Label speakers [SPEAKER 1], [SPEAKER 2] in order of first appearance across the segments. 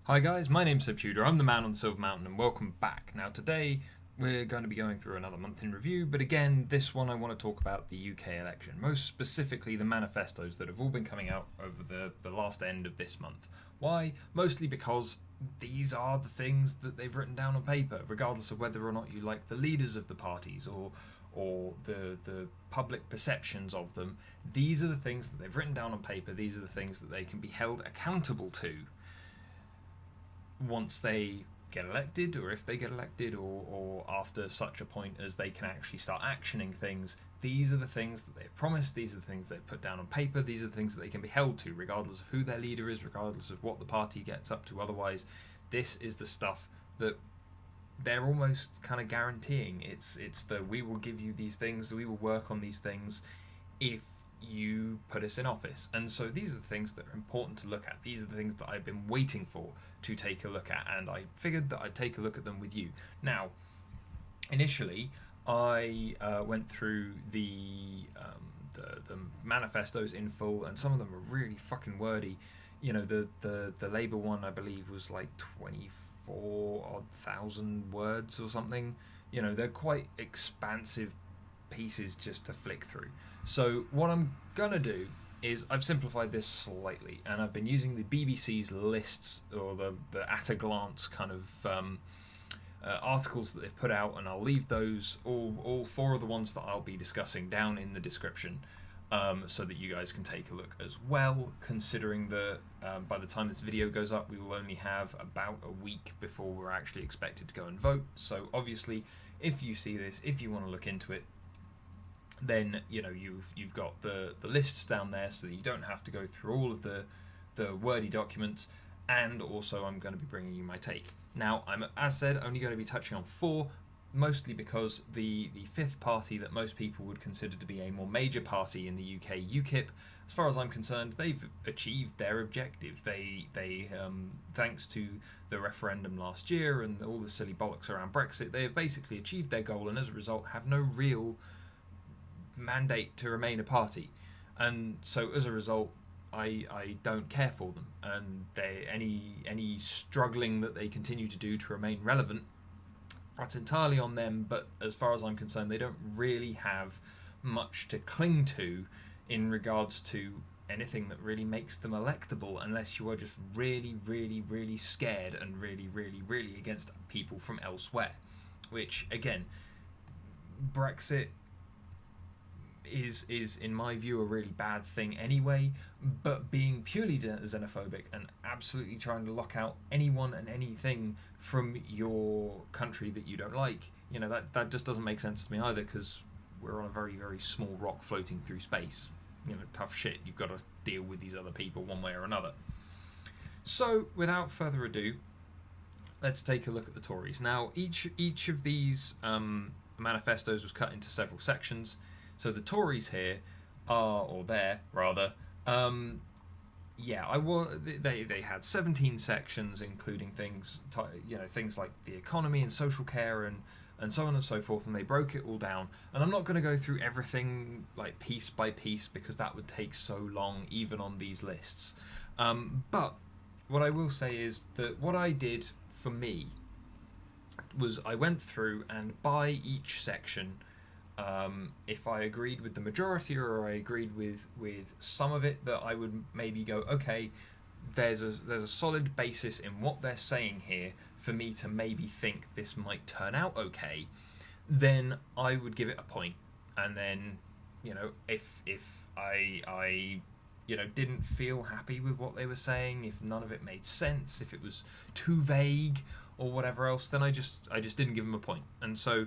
[SPEAKER 1] Hi guys, my name's Seb Tudor, I'm the man on Silver Mountain and welcome back. Now today we're going to be going through another month in review, but again this one I want to talk about the UK election, most specifically the manifestos that have all been coming out over the last end of this month. Why? Mostly because these are the things that they've written down on paper, regardless of whether or not you like the leaders of the parties or the public perceptions of them. These are the things that they've written down on paper, these are the things that they can be held accountable to once they get elected, or if they get elected, or after such a point as they can actually start actioning things. These are the things that they've promised, these are the things they've put down on paper, these are the things that they can be held to, regardless of who their leader is, regardless of what the party gets up to otherwise. This is the stuff that they're almost kind of guaranteeing. It's the we will give you these things, we will work on these things if you put us in office. And so these are the things that are important to look at. These are the things that I've been waiting for to take a look at, and I figured that I'd take a look at them with you. Now, initially, I went through the manifestos in full, and some of them are really fucking wordy. You know, the Labour one I believe was like 24,000 words or something. You know, they're quite expansive pieces just to flick through. So what I'm gonna do is I've simplified this slightly, and I've been using the BBC's lists, or the at a glance kind of articles that they've put out, and I'll leave those all four of the ones that I'll be discussing down in the description, so that you guys can take a look as well, considering that by the time this video goes up we will only have about a week before we're actually expected to go and vote. So obviously if you see this, if you want to look into it, then you know you've got the lists down there, so that you don't have to go through all of the wordy documents. And also I'm going to be bringing you my take. Now I'm, as said, only going to be touching on four, mostly because the fifth party that most people would consider to be a more major party in the UK, UKIP, as far as I'm concerned, they've achieved their objective. They thanks to the referendum last year and all the silly bollocks around Brexit, they have basically achieved their goal, and as a result have no real mandate to remain a party. And so as a result I don't care for them, and any struggling that they continue to do to remain relevant, that's entirely on them. But as far as I'm concerned, they don't really have much to cling to in regards to anything that really makes them electable, unless you are just really scared and really against people from elsewhere, which again, Brexit is in my view a really bad thing anyway. But being purely xenophobic and absolutely trying to lock out anyone and anything from your country that you don't like, you know, that just doesn't make sense to me either, because we're on a very small rock floating through space. You know, tough shit, you've got to deal with these other people one way or another. So without further ado, let's take a look at the Tories. Now each of these manifestos was cut into several sections. So the Tories here are, or there rather, they had 17 sections, including things, things like the economy and social care and so on and so forth, and they broke it all down. And I'm not going to go through everything like piece by piece, because that would take so long even on these lists. But what I will say is that what I did for me was I went through, and by each section, if I agreed with the majority or I agreed with some of it, that I would maybe go, okay, there's a solid basis in what they're saying here for me to maybe think this might turn out okay, then I would give it a point. And then, you know, if I didn't feel happy with what they were saying, if none of it made sense, if it was too vague or whatever else, then I just didn't give them a point. And so,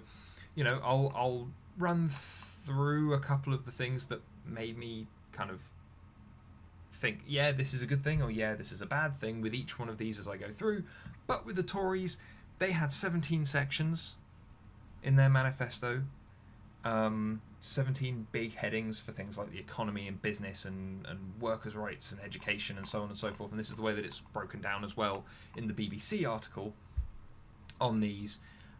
[SPEAKER 1] you know, I'll run through a couple of the things that made me kind of think, yeah, this is a good thing, or yeah, this is a bad thing, with each one of these as I go through. But with the Tories, they had 17 sections in their manifesto, 17 big headings for things like the economy and business and workers' rights and education and so on and so forth. And this is the way that it's broken down as well in the BBC article on these,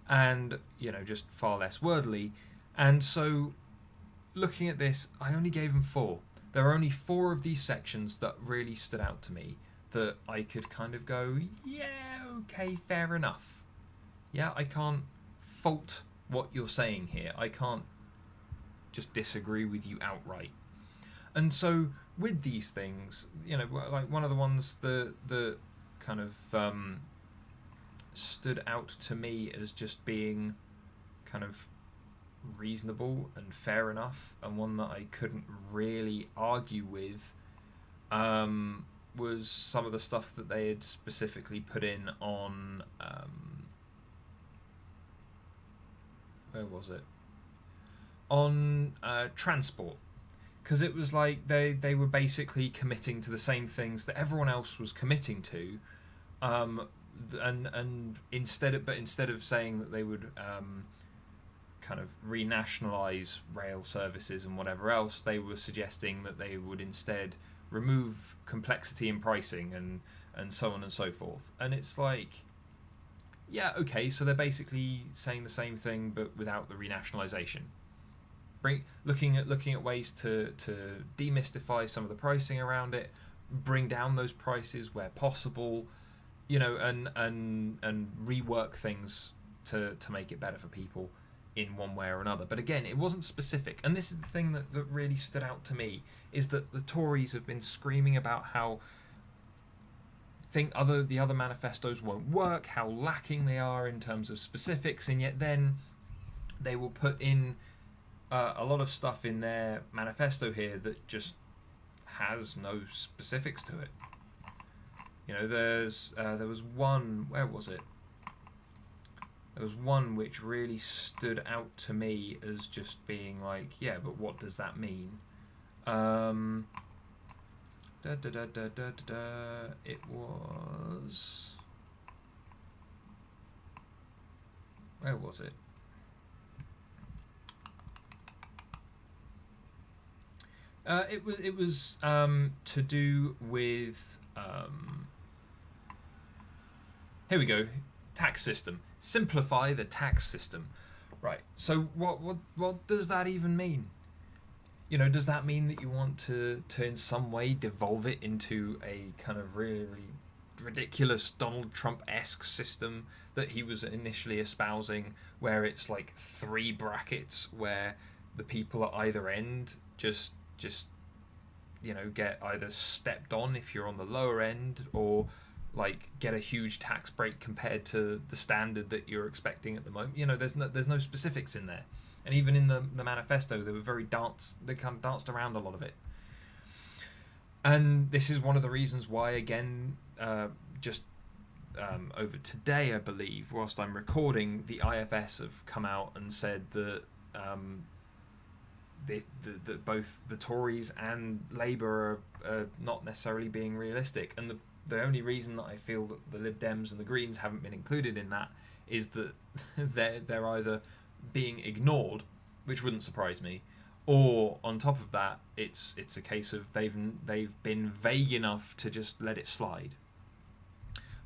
[SPEAKER 1] and, you know, just far less wordly. And so looking at this, I only gave them 4. There are only 4 of these sections that really stood out to me that I could kind of go, yeah, okay, fair enough. Yeah, I can't fault what you're saying here. I can't just disagree with you outright. And so with these things, like one of the ones that kind of stood out to me as just being kind of reasonable and fair enough, and one that I couldn't really argue with, was some of the stuff that they had specifically put in on where was it? On transport. Because it was like they were basically committing to the same things that everyone else was committing to, and instead of saying that they would kind of renationalise rail services and whatever else, they were suggesting that they would instead remove complexity in pricing and so on and so forth. And it's like, yeah, okay, so they're basically saying the same thing but without the renationalisation. Looking at ways to demystify some of the pricing around it, bring down those prices where possible, and rework things to make it better for people in one way or another. But again, it wasn't specific, and this is the thing that really stood out to me, is that the Tories have been screaming about how the other manifestos won't work, how lacking they are in terms of specifics, and yet then they will put in a lot of stuff in their manifesto here that just has no specifics to it. There was one. Where was it? There was one which really stood out to me as just being like, yeah, but what does that mean? It was. Where was it? It was to do with here we go, tax system. Simplify the tax system. Right. So what does that even mean? Does that mean that you want to in some way devolve it into a kind of really, really ridiculous Donald Trump-esque system that he was initially espousing, where it's like 3 brackets where the people at either end just get either stepped on if you're on the lower end, or like get a huge tax break compared to the standard that you're expecting at the moment. There's no specifics in there, and even in the manifesto they kind of danced around a lot of it. And this is one of the reasons why, again, over today, I believe, whilst I'm recording, the IFS have come out and said that that both the Tories and Labour are not necessarily being realistic. And the only reason that I feel that the Lib Dems and the Greens haven't been included in that is that they're either being ignored, which wouldn't surprise me, or on top of that, it's a case of they've been vague enough to just let it slide.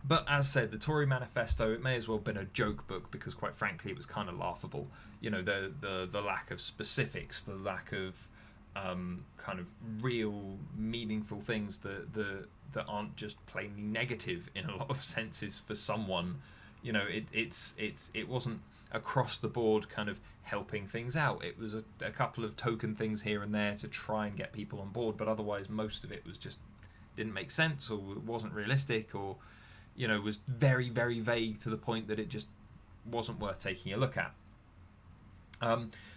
[SPEAKER 1] But as said, the Tory manifesto, it may as well have been a joke book, because quite frankly it was kind of laughable. The lack of specifics, the lack of kind of real meaningful things that aren't just plainly negative in a lot of senses for someone. It wasn't across the board kind of helping things out. It was a couple of token things here and there to try and get people on board, but otherwise most of it was just didn't make sense, or it wasn't realistic, or was very, very vague to the point that it just wasn't worth taking a look at.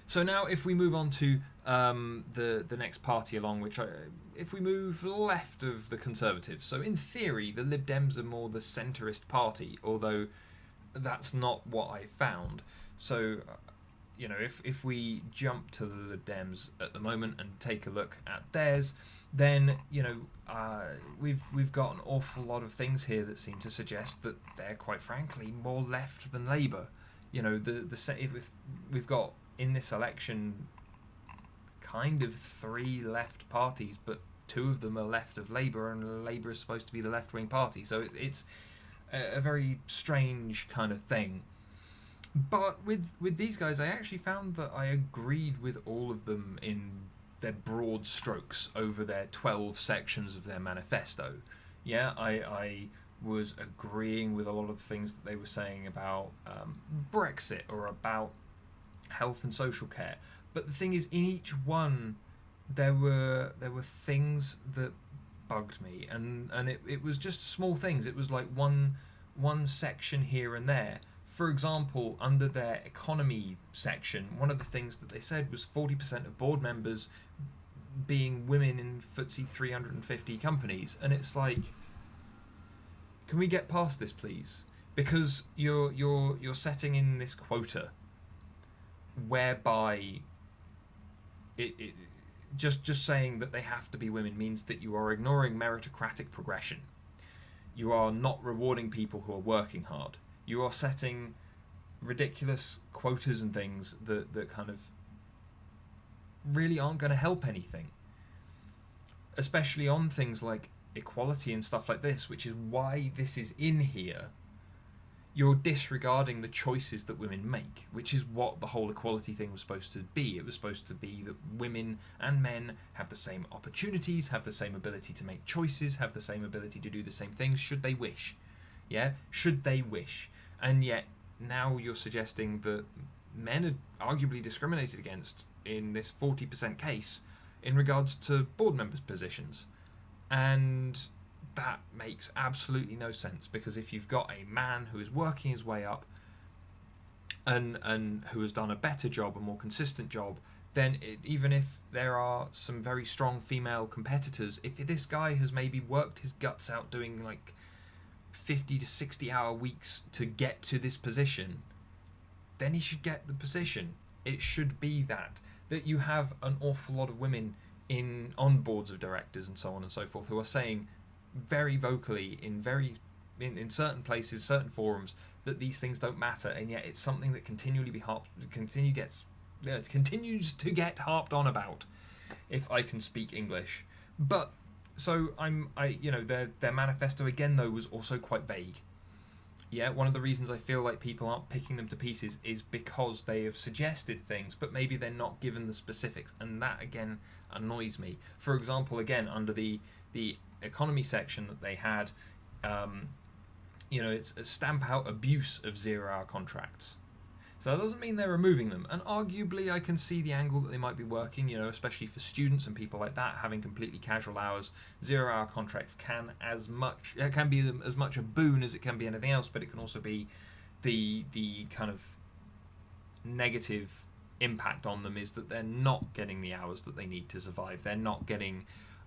[SPEAKER 1] So now if we move on to the next party along, if we move left of the Conservatives, so in theory the Lib Dems are more the centrist party, although that's not what I found. So if we jump to the Lib Dems at the moment and take a look at theirs, then we've got an awful lot of things here that seem to suggest that they're quite frankly more left than Labour. We've got in this election kind of 3 left parties, but 2 of them are left of Labour, and Labour is supposed to be the left-wing party. So it's a very strange kind of thing. But with these guys, I actually found that I agreed with all of them in their broad strokes over their 12 sections of their manifesto. Yeah, I was agreeing with a lot of the things that they were saying about Brexit or about health and social care. But the thing is, in each one, there were things that bugged me, and it was just small things. It was like one section here and there. For example, under their economy section, one of the things that they said was 40% of board members being women in FTSE 350 companies, and it's like, can we get past this, please? Because you're setting in this quota whereby it just saying that they have to be women means that you are ignoring meritocratic progression. You are not rewarding people who are working hard. You are setting ridiculous quotas and things that kind of really aren't going to help anything, especially on things like equality and stuff like this, which is why this is in here. You're disregarding the choices that women make, which is what the whole equality thing was supposed to be. It was supposed to be that women and men have the same opportunities, have the same ability to make choices, have the same ability to do the same things, should they wish. Yeah? Should they wish. And yet, now you're suggesting that men are arguably discriminated against in this 40% case in regards to board members' positions. And that makes absolutely no sense, because if you've got a man who is working his way up and who has done a better job, a more consistent job, then even if there are some very strong female competitors, if this guy has maybe worked his guts out doing like 50 to 60 hour weeks to get to this position, then he should get the position. It should be that you have an awful lot of women on boards of directors and so on and so forth who are saying very vocally in certain places, certain forums, that these things don't matter, and yet it's something that continues to get harped on about, if I can speak English. But so their manifesto again though was also quite vague. Yeah, one of the reasons I feel like people aren't picking them to pieces is because they have suggested things, but maybe they're not given the specifics, and that again annoys me. For example, again under the economy section that they had, it's a stamp out abuse of 0-hour contracts. So that doesn't mean they're removing them, and arguably I can see the angle that they might be working, especially for students and people like that having completely casual hours. 0-hour contracts can be as much a boon as it can be anything else, but it can also be the kind of negative impact on them is that they're not getting the hours that they need to survive. They're not getting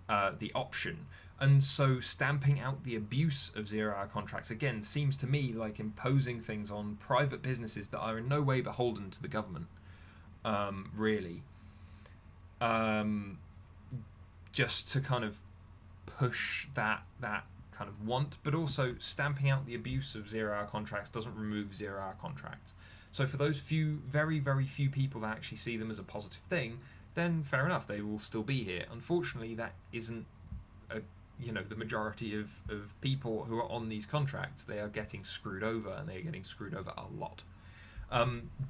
[SPEAKER 1] the option. And so stamping out the abuse of 0-hour contracts again seems to me like imposing things on private businesses that are in no way beholden to the government, really. Just to kind of push that kind of want, but also stamping out the abuse of 0-hour contracts doesn't remove 0-hour contracts. So for those few, very, very few people that actually see them as a positive thing, then fair enough, they will still be here. Unfortunately, that isn't the majority of people who are on these contracts. They are getting screwed over, and they are getting screwed over a lot.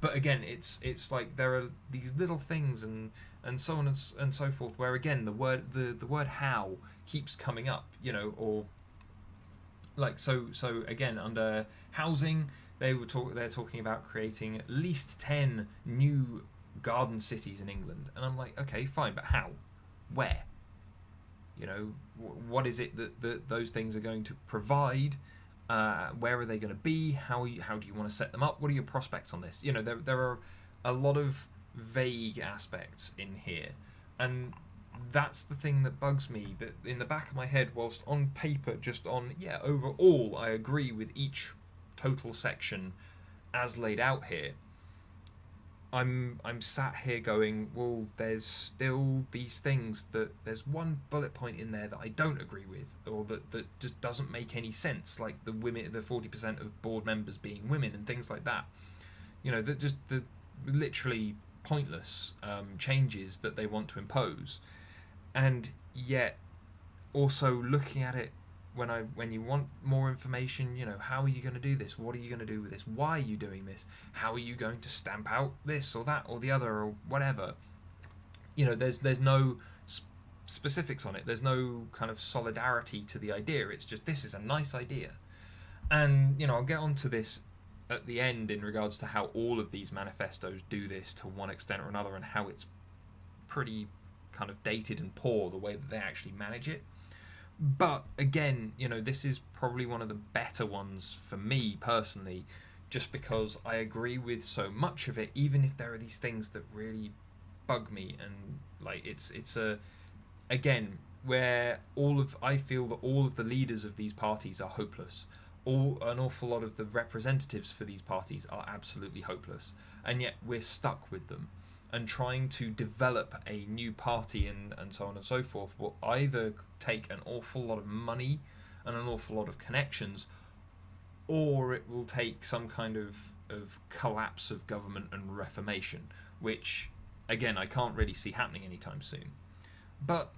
[SPEAKER 1] But again, it's like there are these little things and so on and so forth, where again the word how keeps coming up, or like so again under housing they're talking about creating at least 10 new garden cities in England, and I'm like, okay, fine, but how? Where? What is it that those things are going to provide? Where are they going to be? How do you want to set them up? What are your prospects on this? There are a lot of vague aspects in here, and that's the thing that bugs me. That in the back of my head, whilst on paper, overall, I agree with each total section as laid out here. I'm sat here going, well, there's still these things that there's one bullet point in there that I don't agree with, or that just doesn't make any sense, like the 40% of board members being women and things like that. That just the literally pointless changes that they want to impose, and yet also looking at it when you want more information, how are you going to do this? What are you going to do with this? Why are you doing this? How are you going to stamp out this or that or the other or whatever? There's no specifics on it. There's no kind of solidarity to the idea. It's just, this is a nice idea. And, I'll get onto this at the end in regards to how all of these manifestos do this to one extent or another, and how it's pretty kind of dated and poor the way that they actually manage it. But again, this is probably one of the better ones for me personally, just because I agree with so much of it, even if there are these things that really bug me. And like, it's a, again, where I feel that all of the leaders of these parties are hopeless. An awful lot of the representatives for these parties are absolutely hopeless, and yet we're stuck with them. And trying to develop a new party and so on and so forth will either take an awful lot of money and an awful lot of connections, or it will take some kind of collapse of government and reformation, which, again, I can't really see happening anytime soon. But,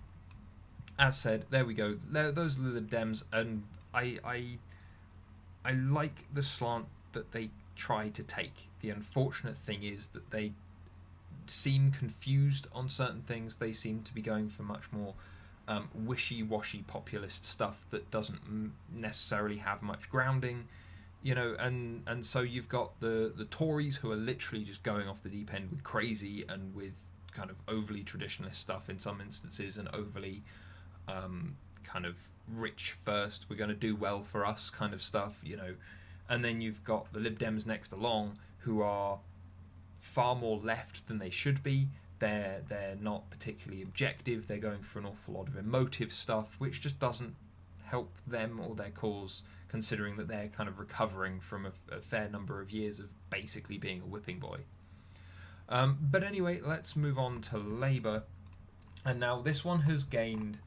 [SPEAKER 1] as said, there we go. Those are the Lib Dems, and I like the slant that they try to take. The unfortunate thing is that they seem confused on certain things. They seem to be going for much more wishy-washy populist stuff that doesn't necessarily have much grounding, and so you've got the Tories, who are literally just going off the deep end with crazy and with kind of overly traditionalist stuff in some instances, and overly kind of rich first, we're going to do well for us kind of stuff, and then you've got the Lib Dems next along, who are far more left than they should be. They're not particularly objective. They're going for an awful lot of emotive stuff, which just doesn't help them or their cause, considering that they're kind of recovering from a fair number of years of basically being a whipping boy. But anyway, let's move on to Labour. And now this one has gained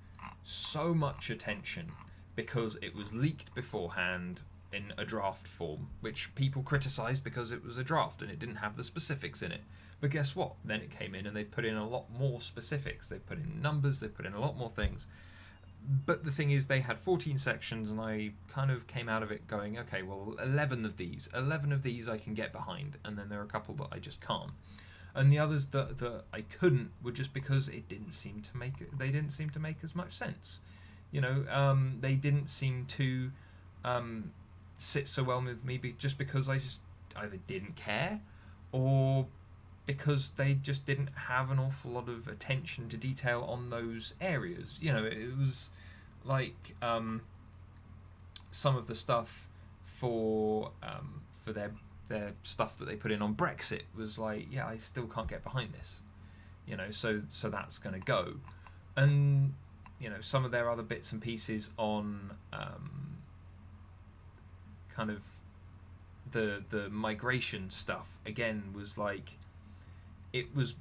[SPEAKER 1] so much attention because it was leaked beforehand in a draft form, which people criticised because it was a draft and it didn't have the specifics in it. But guess what? Then it came in and they've put in a lot more specifics. They've put in numbers, they've put in a lot more things. But the thing is, they had 14 sections, and I kind of came out of it going, okay, well, 11 of these I can get behind, and then there are a couple that I just can't. And the others that I couldn't were just because they didn't seem to make as much sense. They didn't seem to sit so well with me just because I just either didn't care, or because they just didn't have an awful lot of attention to detail on those areas. It was like some of the stuff for their stuff that they put in on Brexit was like, yeah, I still can't get behind this. So that's going to go. And some of their other bits and pieces on kind of the migration stuff, again, was like, it was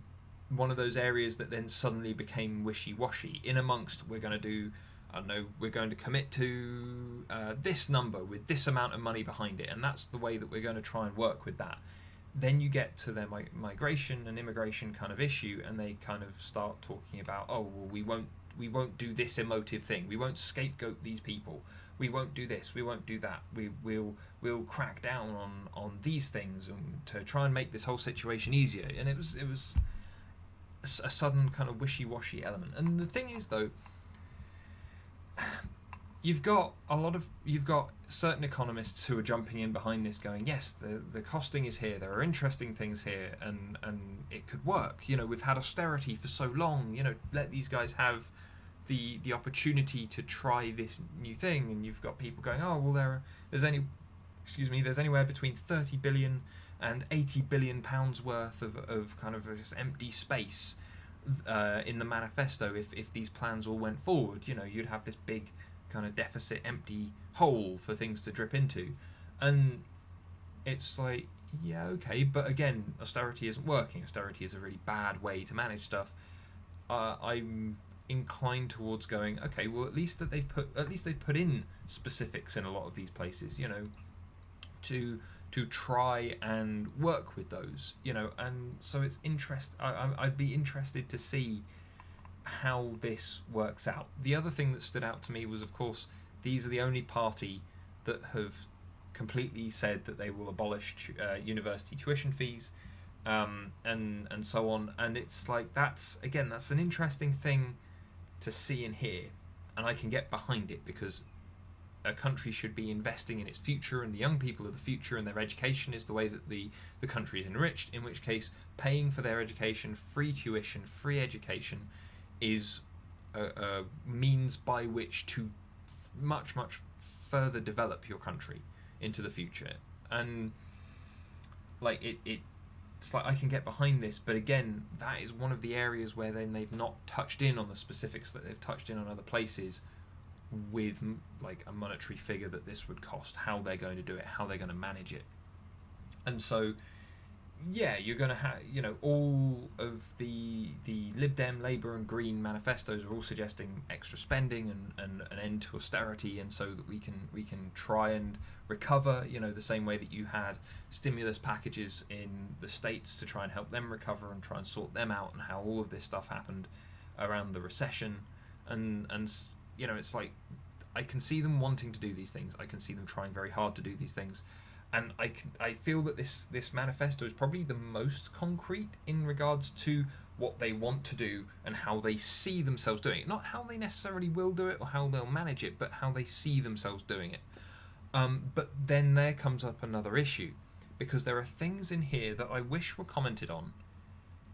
[SPEAKER 1] one of those areas that then suddenly became wishy-washy. In amongst, we're going to commit to this number with this amount of money behind it, and that's the way that we're going to try and work with that. Then you get to their migration and immigration kind of issue, and they kind of start talking about, oh, well, we won't do this emotive thing. We won't scapegoat these people. We won't do this. We won't do that. We'll crack down on these things and to try and make this whole situation easier. And it was a sudden kind of wishy-washy element. And the thing is, though, you've got certain economists who are jumping in behind this, going, yes, the costing is here. There are interesting things here, and it could work. We've had austerity for so long. Let these guys have the opportunity to try this new thing. And you've got people going, oh, well, there's anywhere between 30 billion and 80 billion pounds worth of kind of just empty space in the manifesto if these plans all went forward. You'd have this big kind of deficit, empty hole for things to drip into. And it's like, yeah, okay, but again, austerity isn't working. Austerity is a really bad way to manage stuff. I'm inclined towards going, okay, well, at least they've put in specifics in a lot of these places, to try and work with those, and so it's I'd be interested to see how this works out. The other thing that stood out to me was, of course, these are the only party that have completely said that they will abolish university tuition fees, and so on. And it's like, that's an interesting thing to see and hear, and I can get behind it, because a country should be investing in its future and the young people of the future, and their education is the way that the country is enriched, in which case paying for their education, free tuition, free education, is a means by which to much further develop your country into the future. And like it's like I can get behind this, but again, that is one of the areas where then they've not touched in on the specifics that they've touched in on other places, with like a monetary figure that this would cost, how they're going to do it, how they're going to manage it. And so yeah, you're going to have, all of the Lib Dem, Labour and Green manifestos are all suggesting extra spending and an end to austerity, and so that we can try and recover, the same way that you had stimulus packages in the States to try and help them recover and try and sort them out, and how all of this stuff happened around the recession. And it's like, I can see them wanting to do these things. I can see them trying very hard to do these things. And I feel that this manifesto is probably the most concrete in regards to what they want to do and how they see themselves doing it. Not how they necessarily will do it or how they'll manage it, but how they see themselves doing it. But then there comes up another issue, because there are things in here that I wish were commented on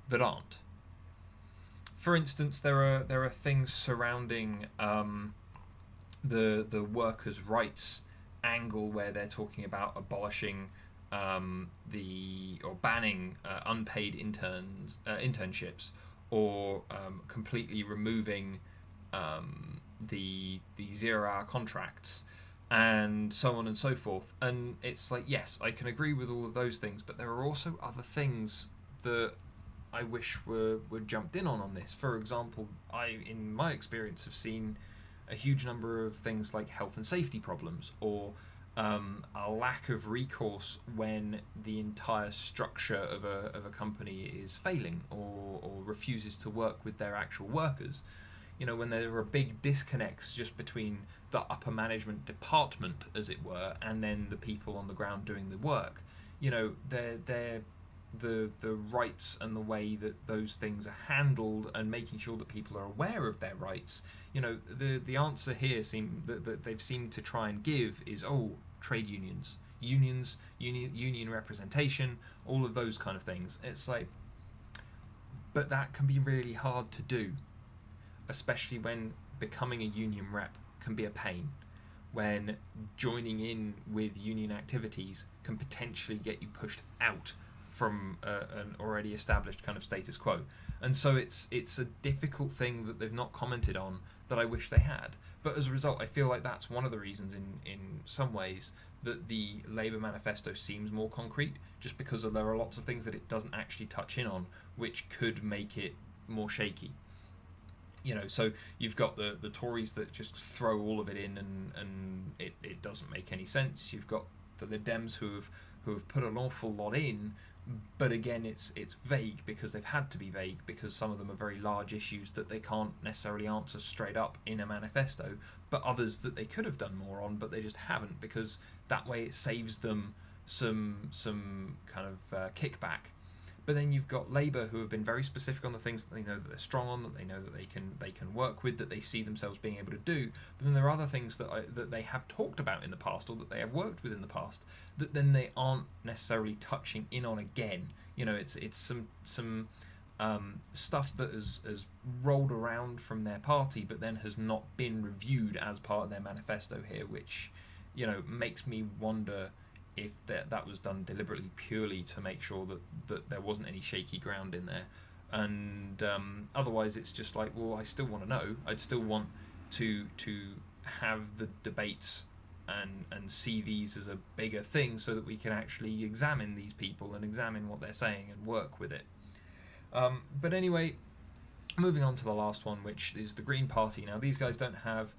[SPEAKER 1] that aren't. For instance, there are things surrounding the workers' rights angle, where they're talking about abolishing or banning unpaid internships, or completely removing the 0-hour contracts, and so on and so forth. And it's like, yes, I can agree with all of those things, but there are also other things that I wish were jumped in on this. For example, I, in my experience, have seen a huge number of things like health and safety problems, or a lack of recourse when the entire structure of a company is failing, or refuses to work with their actual workers. When there are big disconnects just between the upper management department, as it were, and then the people on the ground doing the work. They're the rights and the way that those things are handled, and making sure that people are aware of their rights. The answer here that they've seemed to try and give is, trade unions, union representation, all of those kind of things. It's like, but that can be really hard to do, especially when becoming a union rep can be a pain, when joining in with union activities can potentially get you pushed out from an already established kind of status quo. And so it's a difficult thing that they've not commented on, that I wish they had. But as a result, I feel like that's one of the reasons in some ways that the Labour manifesto seems more concrete, just because there are lots of things that it doesn't actually touch in on, which could make it more shaky. So you've got the Tories that just throw all of it in, and it doesn't make any sense. You've got the Lib Dems who have put an awful lot in, but again, it's vague, because they've had to be vague, because some of them are very large issues that they can't necessarily answer straight up in a manifesto, but others that they could have done more on, but they just haven't, because that way it saves them some kind of kickback. But then you've got Labour, who have been very specific on the things that they know that they're strong on, that they know that they can work with, that they see themselves being able to do. But then there are other things that they have talked about in the past, or that they have worked with in the past, that then they aren't necessarily touching in on again. It's some stuff that has rolled around from their party, but then has not been reviewed as part of their manifesto here, which makes me wonder if that was done deliberately, purely to make sure that there wasn't any shaky ground in there. And otherwise it's just like, well, I still want to know. I'd still want to have the debates and see these as a bigger thing, so that we can actually examine these people and examine what they're saying and work with it. But anyway, moving on to the last one, which is the Green Party. Now, these guys don't have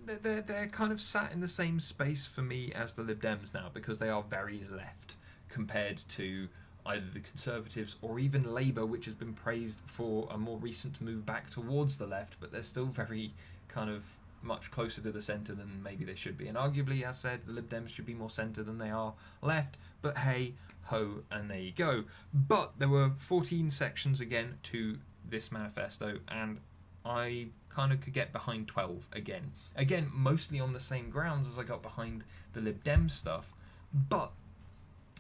[SPEAKER 1] they're kind of sat in the same space for me as the Lib Dems now, because they are very left compared to either the Conservatives or even Labour, which has been praised for a more recent move back towards the left, but they're still very kind of much closer to the centre than maybe they should be. And arguably, as said, the Lib Dems should be more centre than they are left. But hey, ho, and there you go. But there were 14 sections again to this manifesto, and I kind of could get behind 12 again. Again, mostly on the same grounds as I got behind the Lib Dem stuff. But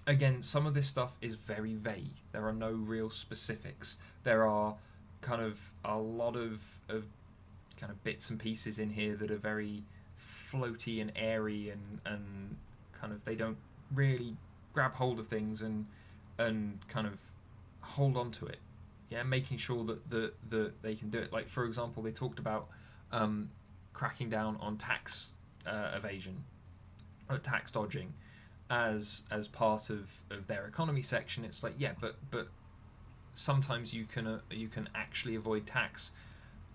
[SPEAKER 1] again, some of this stuff is very vague. There are no real specifics. There are kind of a lot of kind of bits and pieces in here that are very floaty and airy, and kind of they don't really grab hold of things and kind of hold on to it. Yeah, making sure that they can do it. Like, for example, they talked about cracking down on tax evasion, or tax dodging, as part of their economy section. It's like, yeah, but sometimes you can actually avoid tax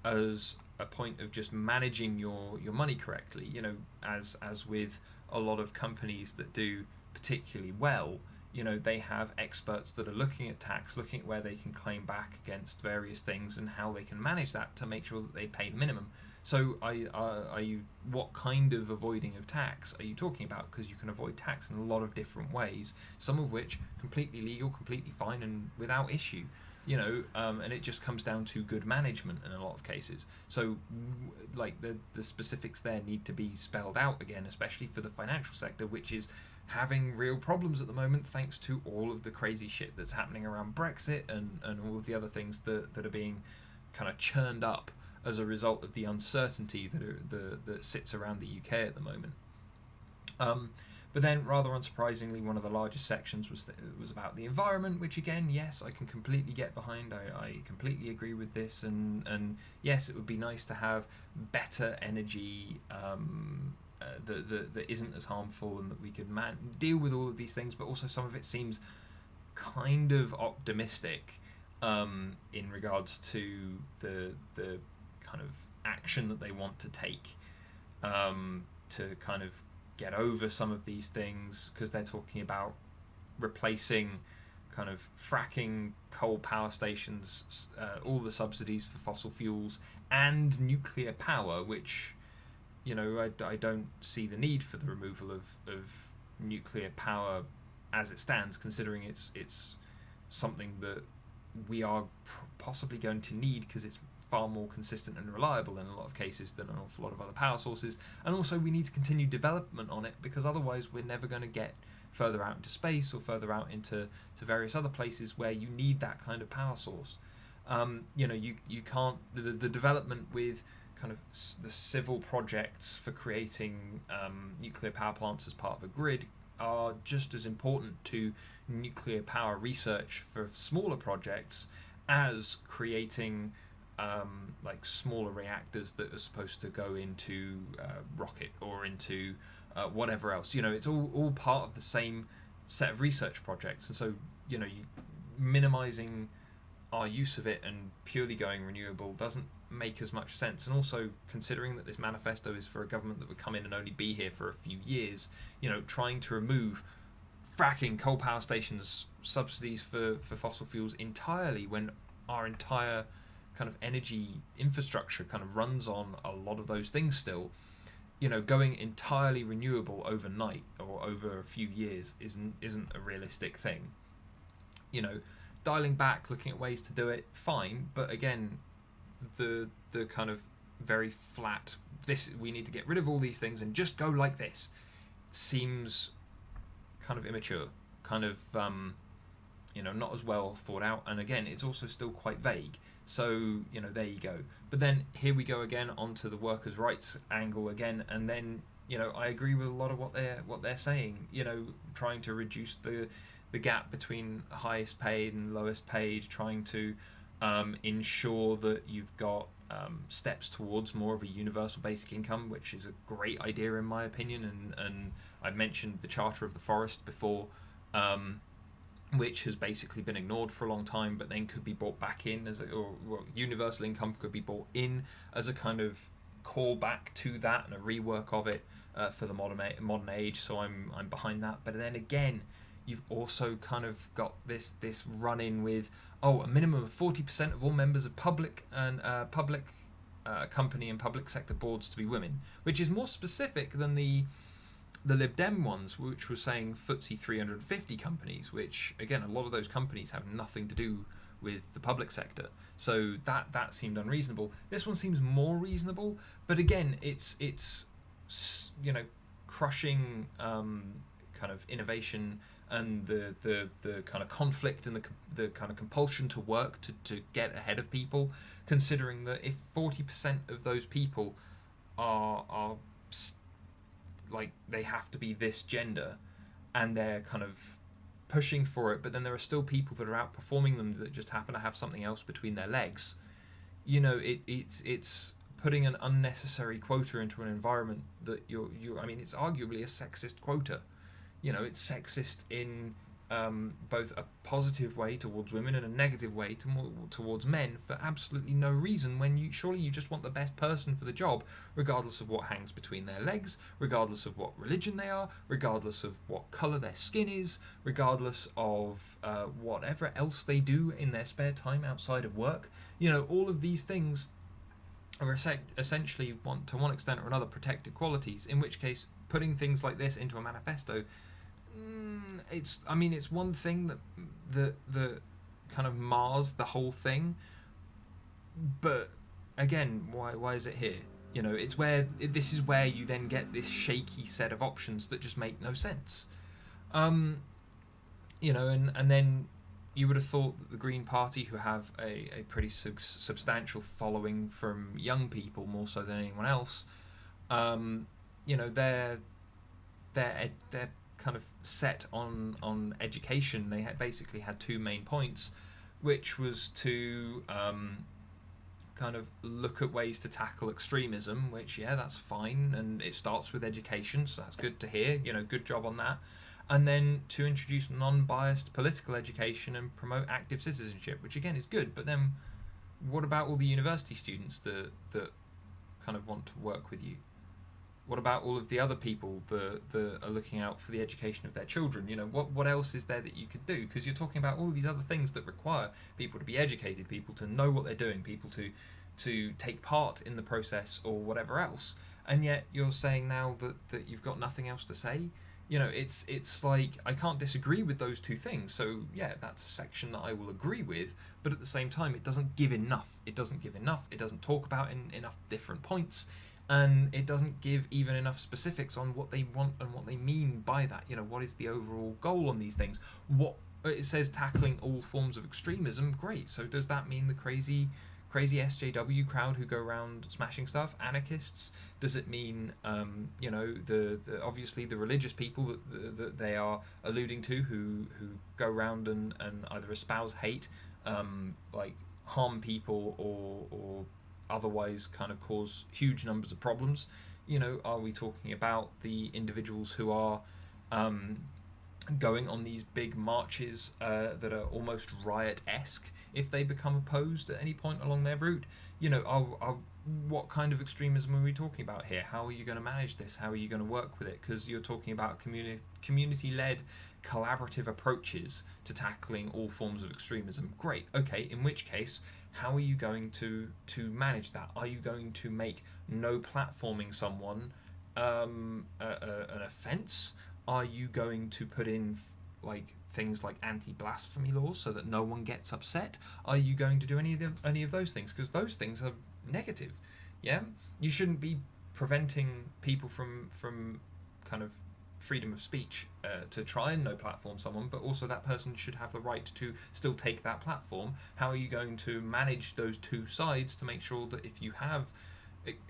[SPEAKER 1] as a point of just managing your money correctly. You know, as with a lot of companies that do particularly well, you know, they have experts that are looking at tax, looking at where they can claim back against various things and how they can manage that to make sure that they pay the minimum. So are you, what kind of avoiding of tax are you talking about? Because you can avoid tax in a lot of different ways, some of which completely legal, completely fine, and without issue. You know, and it just comes down to good management in a lot of cases. So, like, the specifics there need to be spelled out again, especially for the financial sector, which is having real problems at the moment thanks to all of the crazy shit that's happening around Brexit and all of the other things that are being kind of churned up as a result of the uncertainty that sits around the UK at the moment. But then, rather unsurprisingly, one of the largest sections was about the environment, which again, yes, I can completely get behind. I completely agree with this, and yes, it would be nice to have better energy that isn't as harmful, and that we could deal with all of these things. But also, some of it seems kind of optimistic in regards to the kind of action that they want to take to kind of get over some of these things, because they're talking about replacing kind of fracking, coal power stations, all the subsidies for fossil fuels, and nuclear power, which, you know, I don't see the need for the removal of nuclear power as it stands, considering it's something that we are possibly going to need, because it's far more consistent and reliable in a lot of cases than an awful lot of other power sources. And also we need to continue development on it, because otherwise we're never going to get further out into space or further out into various other places where you need that kind of power source. You know, you can't, the development with kind of the civil projects for creating nuclear power plants as part of a grid are just as important to nuclear power research for smaller projects as creating like smaller reactors that are supposed to go into rocket or into whatever else. You know, it's all part of the same set of research projects. And so, you know, minimizing our use of it and purely going renewable doesn't make as much sense. And also, considering that this manifesto is for a government that would come in and only be here for a few years, you know, trying to remove fracking, coal power stations, subsidies for fossil fuels entirely, when our entire kind of energy infrastructure kind of runs on a lot of those things still, you know, going entirely renewable overnight or over a few years isn't a realistic thing. You know, dialing back, looking at ways to do it, fine, but again, the kind of very flat, this, we need to get rid of all these things and just go like this, seems kind of immature, kind of you know, not as well thought out, and again, it's also still quite vague. So, you know, there you go. But then here we go again onto the workers' rights angle again, and then, you know, I agree with a lot of what they're saying. You know, trying to reduce the gap between highest paid and lowest paid, trying to ensure that you've got steps towards more of a universal basic income, which is a great idea in my opinion. And I mentioned the Charter of the Forest before, which has basically been ignored for a long time, but then could be brought back in as universal income could be brought in as a kind of callback to that and a rework of it for the modern age. So I'm behind that. But then again, you've also kind of got this run in with a minimum of 40% of all members of public company and public sector boards to be women, which is more specific than the Lib Dem ones, which was saying FTSE 350 companies, which again, a lot of those companies have nothing to do with the public sector. So that seemed unreasonable. This one seems more reasonable, but again, it's crushing kind of innovation and the kind of conflict and the kind of compulsion to work to get ahead of people, considering that if 40% of those people are like they have to be this gender and they're kind of pushing for it, but then there are still people that are outperforming them that just happen to have something else between their legs. It's putting an unnecessary quota into an environment that I mean, it's arguably a sexist quota. It's sexist in both a positive way towards women and a negative way towards men for absolutely no reason, when surely you just want the best person for the job, regardless of what hangs between their legs, regardless of what religion they are, regardless of what colour their skin is, regardless of whatever else they do in their spare time outside of work. All of these things are essentially, to one extent or another, protected qualities, in which case putting things like this into a manifesto, it's one thing that kind of mars the whole thing, but again, why is it here? This is where you then get this shaky set of options that just make no sense. And then you would have thought that the Green Party, who have a pretty substantial following from young people more so than anyone else, they're kind of set on education. They basically had two main points, which was to kind of look at ways to tackle extremism, which, yeah, that's fine, and it starts with education, so that's good to hear, good job on that. And then to introduce non-biased political education and promote active citizenship, which again is good, but then what about all the university students that kind of want to work with you? What about all of the other people that are looking out for the education of their children? What else is there that you could do? Because you're talking about all these other things that require people to be educated, people to know what they're doing, people to take part in the process or whatever else. And yet you're saying now that you've got nothing else to say. It's like, I can't disagree with those two things. So yeah, that's a section that I will agree with, but at the same time, it doesn't give enough. It doesn't talk about enough different points. And it doesn't give even enough specifics on what they want and what they mean by that. What is the overall goal on these things? What it says, tackling all forms of extremism. Great. So does that mean the crazy SJW crowd who go around smashing stuff, anarchists? Does it mean the obviously the religious people that they are alluding to, who go around and either espouse hate, like harm people or otherwise kind of cause huge numbers of problems? Are we talking about the individuals who are going on these big marches that are almost riot-esque if they become opposed at any point along their route? What kind of extremism are we talking about here? How are you going to manage this? How are you going to work with it? Because you're talking about community-led collaborative approaches to tackling all forms of extremism. Great. Okay, in which case, how are you going to manage that? Are you going to make no platforming someone an offence? Are you going to put in things like anti-blasphemy laws so that no one gets upset? Are you going to do any of those things? Because those things are negative. Yeah, you shouldn't be preventing people from kind of freedom of speech to try and no platform someone, but also that person should have the right to still take that platform. How are you going to manage those two sides to make sure that if you have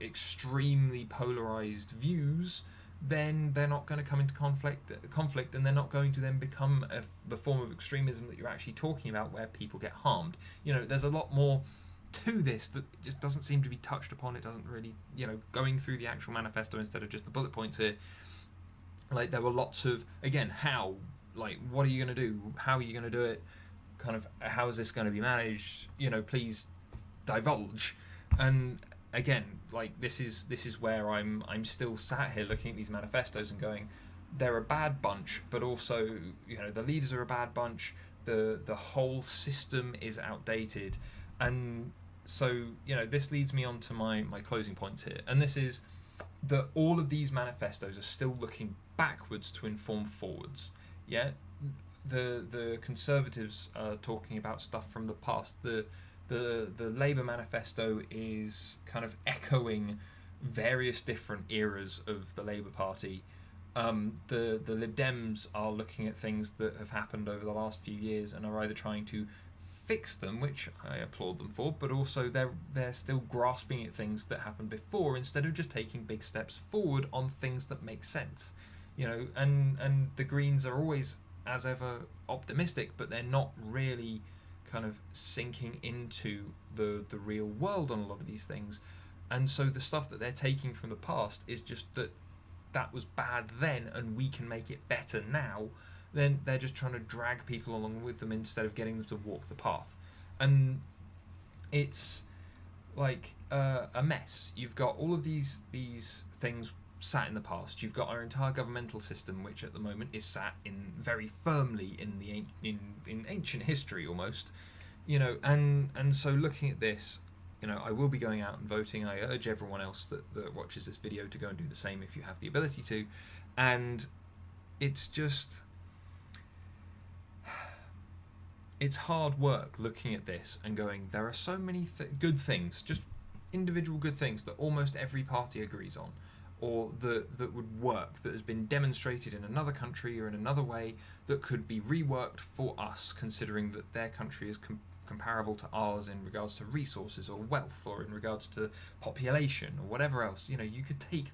[SPEAKER 1] extremely polarized views, then they're not going to come into conflict, and they're not going to then become the form of extremism that you're actually talking about, where people get harmed? There's a lot more to this that just doesn't seem to be touched upon. It doesn't really, going through the actual manifesto instead of just the bullet points here, there were lots of, again, how, what are you going to do? How are you going to do it? Kind of, how is this going to be managed? Please divulge. And again, this is where I'm still sat here looking at these manifestos and going, they're a bad bunch, but also, the leaders are a bad bunch. The whole system is outdated, and so this leads me on to my closing points here, and this is that all of these manifestos are still looking backwards to inform forwards. Yeah, the Conservatives are talking about stuff from the past. The Labour manifesto is kind of echoing various different eras of the Labour Party. The Lib Dems are looking at things that have happened over the last few years and are either trying to fix them, which I applaud them for, but also they're still grasping at things that happened before instead of just taking big steps forward on things that make sense. And the Greens are always, as ever, optimistic, but they're not really kind of sinking into the real world on a lot of these things. And so the stuff that they're taking from the past is just that was bad then and we can make it better now. Then they're just trying to drag people along with them instead of getting them to walk the path. And it's like a mess. You've got all of these things sat in the past. You've got our entire governmental system, which at the moment is sat in very firmly in ancient history almost. And so looking at this, I will be going out and voting. I urge everyone else that watches this video to go and do the same if you have the ability to. And it's just, it's hard work looking at this and going, there are so many good things, just individual good things that almost every party agrees on, or that would work, that has been demonstrated in another country or in another way that could be reworked for us, considering that their country is comparable to ours in regards to resources or wealth or in regards to population or whatever else. You could take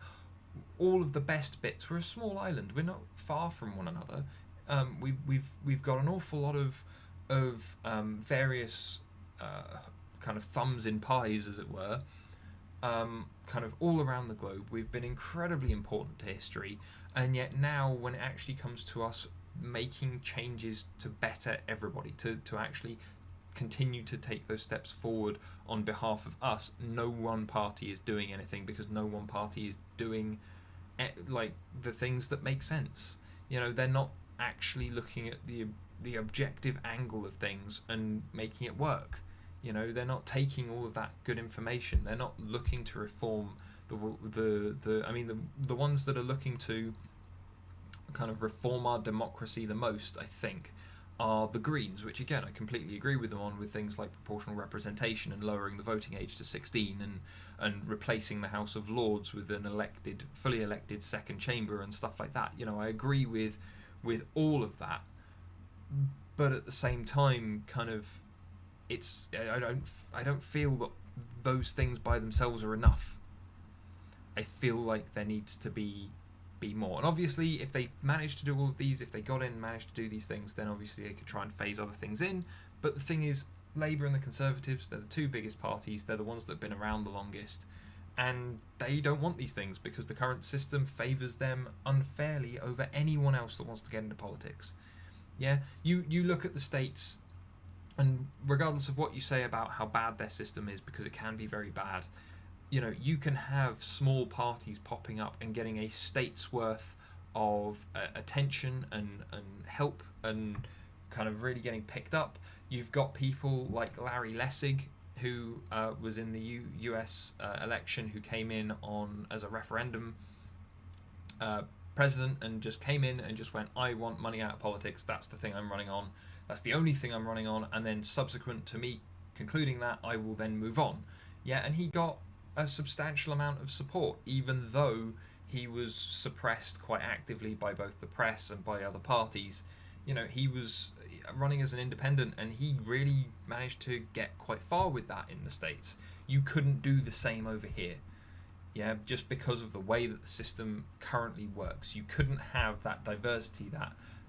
[SPEAKER 1] all of the best bits. We're a small island. We're not far from one another. We've got an awful lot of various kind of thumbs in pies, as it were, kind of all around the globe. We've been incredibly important to history, and yet now when it actually comes to us making changes to better everybody, to actually continue to take those steps forward on behalf of us, no one party is doing anything, because no one party is doing like the things that make sense. They're not actually looking at the objective angle of things and making it work. They're not taking all of that good information. They're not looking to reform the ones that are looking to kind of reform our democracy the most, I think, are the Greens, which again I completely agree with them on, with things like proportional representation and lowering the voting age to 16 and replacing the House of Lords with an fully elected second chamber and stuff like that. I agree with all of that, but at the same time, kind of, I don't feel that those things by themselves are enough. I feel like there needs to be more. And obviously, if they manage to do all of these, if they got in and managed to do these things, then obviously they could try and phase other things in. But the thing is, Labour and the Conservatives, they're the two biggest parties. They're the ones that have been around the longest. And they don't want these things because the current system favours them unfairly over anyone else that wants to get into politics. Yeah, you look at the States, and regardless of what you say about how bad their system is, because it can be very bad, you can have small parties popping up and getting a state's worth of attention and help and kind of really getting picked up. You've got people like Larry Lessig, who was in the US election, who came in as a referendum president and just came in and just went, I want money out of politics, that's the thing I'm running on, that's the only thing I'm running on, and then subsequent to me concluding that, I will then move on. Yeah, and he got a substantial amount of support, even though he was suppressed quite actively by both the press and by other parties. He was running as an independent, and he really managed to get quite far with that in the States. You couldn't do the same over here. Yeah, just because of the way that the system currently works. You couldn't have that diversity,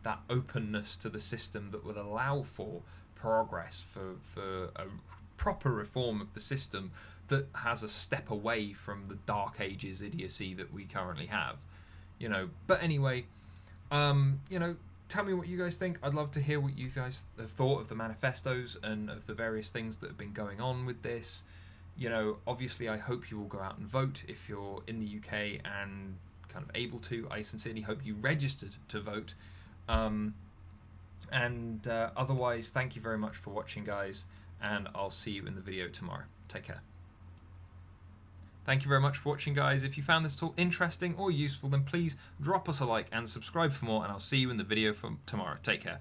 [SPEAKER 1] that openness to the system that would allow for progress, for a proper reform of the system that has a step away from the dark ages idiocy that we currently have. But anyway, tell me what you guys think. I'd love to hear what you guys have thought of the manifestos and of the various things that have been going on with this. Obviously I hope you will go out and vote if you're in the UK and kind of able to. I sincerely hope you registered to vote. And otherwise, thank you very much for watching, guys, and I'll see you in the video tomorrow. Take care. Thank you very much for watching, guys. If you found this talk interesting or useful, then please drop us a like and subscribe for more, and I'll see you in the video for tomorrow. Take care.